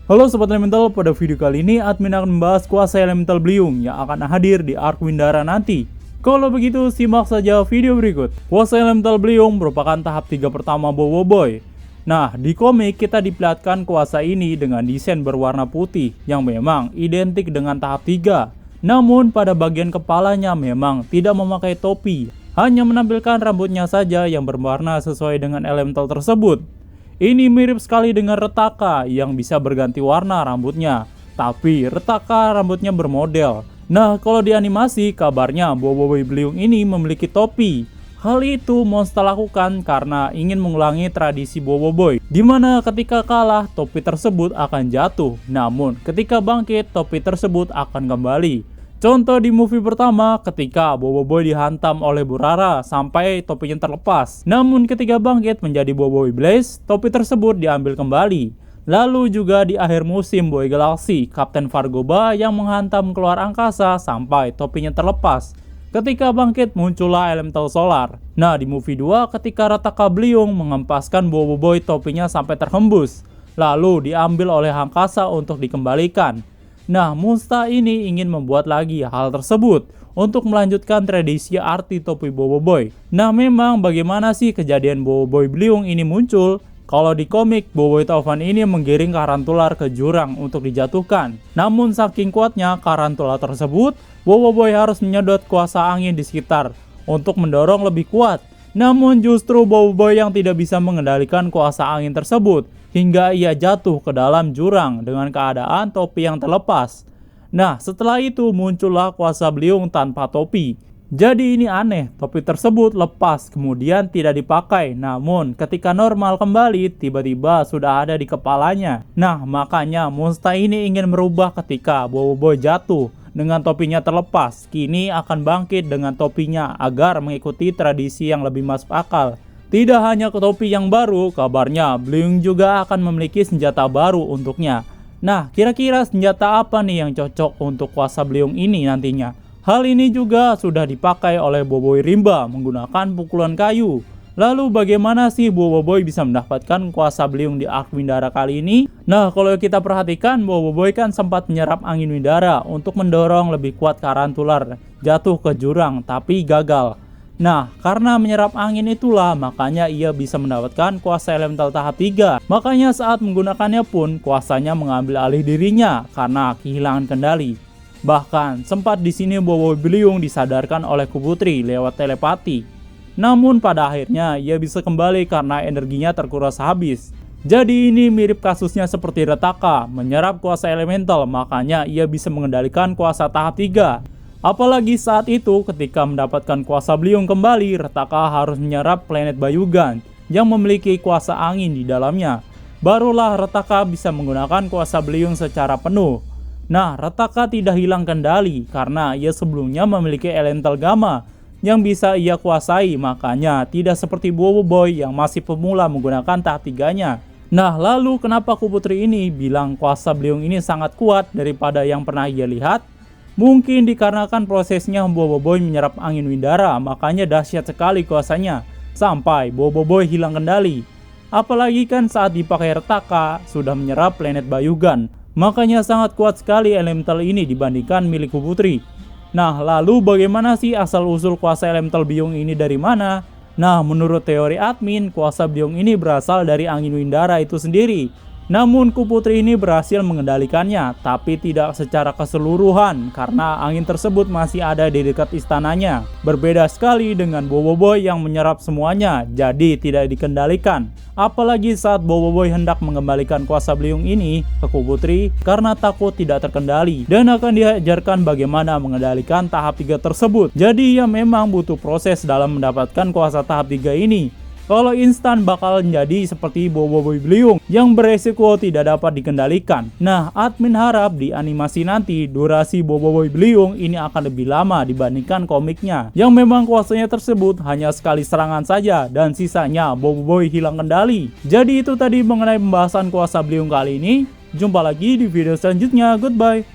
Halo Sobat Elemental, pada video kali ini admin akan membahas kuasa Elemental Beliung yang akan hadir di Arc Windara nanti. Kalau begitu simak saja video berikut. Kuasa Elemental Beliung merupakan tahap 3 pertama Boboiboy. Nah, di komik kita diperlihatkan kuasa ini dengan desain berwarna putih yang memang identik dengan tahap 3. Namun pada bagian kepalanya memang tidak memakai topi, hanya menampilkan rambutnya saja yang berwarna sesuai dengan elemental tersebut. Ini mirip sekali dengan Retaka yang bisa berganti warna rambutnya, tapi Retaka rambutnya bermodel. Nah, kalau di animasi kabarnya Boboiboy Beliung ini memiliki topi. Hal itu Monster lakukan karena ingin mengulangi tradisi Boboiboy, di mana ketika kalah topi tersebut akan jatuh, namun ketika bangkit topi tersebut akan kembali. Contoh di movie pertama ketika Boboiboy dihantam oleh Burara sampai topinya terlepas. Namun ketika bangkit menjadi Boboiboy Blaze, topi tersebut diambil kembali. Lalu juga di akhir musim Boy Galaxy, Kapten Fargoba yang menghantam keluar angkasa sampai topinya terlepas. Ketika bangkit muncullah elemental solar. Nah, di movie 2 ketika Retaka Beliung mengempaskan Boboiboy topinya sampai terhembus. Lalu diambil oleh angkasa untuk dikembalikan. Nah, Monster ini ingin membuat lagi hal tersebut untuk melanjutkan tradisi arti topi Boboiboy. Nah, memang bagaimana sih kejadian Boboiboy Beliung ini muncul? Kalau di komik, Boboiboy Taufan ini menggiring Karantular ke jurang untuk dijatuhkan. Namun saking kuatnya Karantular tersebut, Boboiboy harus menyedot kuasa angin di sekitar untuk mendorong lebih kuat. Namun justru Boboiboy yang tidak bisa mengendalikan kuasa angin tersebut, hingga ia jatuh ke dalam jurang dengan keadaan topi yang terlepas. Nah, setelah itu muncullah kuasa Beliung tanpa topi. Jadi ini aneh, topi tersebut lepas kemudian tidak dipakai, namun ketika normal kembali tiba-tiba sudah ada di kepalanya. Nah, makanya Monster ini ingin merubah ketika Boboiboy jatuh dengan topinya terlepas. Kini akan bangkit dengan topinya agar mengikuti tradisi yang lebih masuk akal. Tidak hanya ke topi yang baru, kabarnya Beliung juga akan memiliki senjata baru untuknya. Nah, kira-kira senjata apa nih yang cocok untuk kuasa Beliung ini nantinya? Hal ini juga sudah dipakai oleh Boboiboy Rimba menggunakan pukulan kayu. Lalu bagaimana sih Boboiboy bisa mendapatkan kuasa Beliung di Arc Windara kali ini? Nah, kalau kita perhatikan Boboiboy kan sempat menyerap angin Windara untuk mendorong lebih kuat Karantular jatuh ke jurang tapi gagal. Nah, karena menyerap angin itulah makanya ia bisa mendapatkan kuasa elemental tahap 3. Makanya saat menggunakannya pun kuasanya mengambil alih dirinya karena kehilangan kendali. Bahkan sempat di sini Boboiboy Beliung disadarkan oleh Kuputri lewat telepati. Namun pada akhirnya ia bisa kembali karena energinya terkuras habis. Jadi ini mirip kasusnya seperti Retaka menyerap kuasa elemental, makanya ia bisa mengendalikan kuasa tahap 3. Apalagi saat itu ketika mendapatkan kuasa Beliung kembali, Retaka harus menyerap planet Bayugan yang memiliki kuasa angin di dalamnya. Barulah Retaka bisa menggunakan kuasa Beliung secara penuh. Nah, Retaka tidak hilang kendali karena ia sebelumnya memiliki elemental gamma yang bisa ia kuasai, makanya tidak seperti Boboiboy yang masih pemula menggunakan tahap 3-nya. Nah, lalu kenapa Kuputri ini bilang kuasa Beliung ini sangat kuat daripada yang pernah ia lihat? Mungkin dikarenakan prosesnya Boboiboy menyerap angin Windara, makanya dahsyat sekali kuasanya, sampai Boboiboy hilang kendali. Apalagi kan saat dipakai Retaka, sudah menyerap planet Bayugan, makanya sangat kuat sekali elemental ini dibandingkan milik Kuputri. Nah, lalu bagaimana sih asal-usul kuasa elemental Beliung ini dari mana? Nah, menurut teori admin, kuasa Beliung ini berasal dari angin Windara itu sendiri. Namun Kuputri ini berhasil mengendalikannya, tapi tidak secara keseluruhan karena angin tersebut masih ada di dekat istananya. Berbeda sekali dengan Boboiboy yang menyerap semuanya, jadi tidak dikendalikan. Apalagi saat Boboiboy hendak mengembalikan kuasa Beliung ini ke Kuputri karena takut tidak terkendali dan akan diajarkan bagaimana mengendalikan tahap 3 tersebut. Jadi ya memang butuh proses dalam mendapatkan kuasa tahap 3 ini. Kalau instan bakal menjadi seperti Boboiboy Beliung yang beresiko tidak dapat dikendalikan. Nah, admin harap di animasi nanti durasi Boboiboy Beliung ini akan lebih lama dibandingkan komiknya, yang memang kuasanya tersebut hanya sekali serangan saja dan sisanya Boboiboy hilang kendali. Jadi itu tadi mengenai pembahasan kuasa Beliung kali ini. Jumpa lagi di video selanjutnya. Goodbye.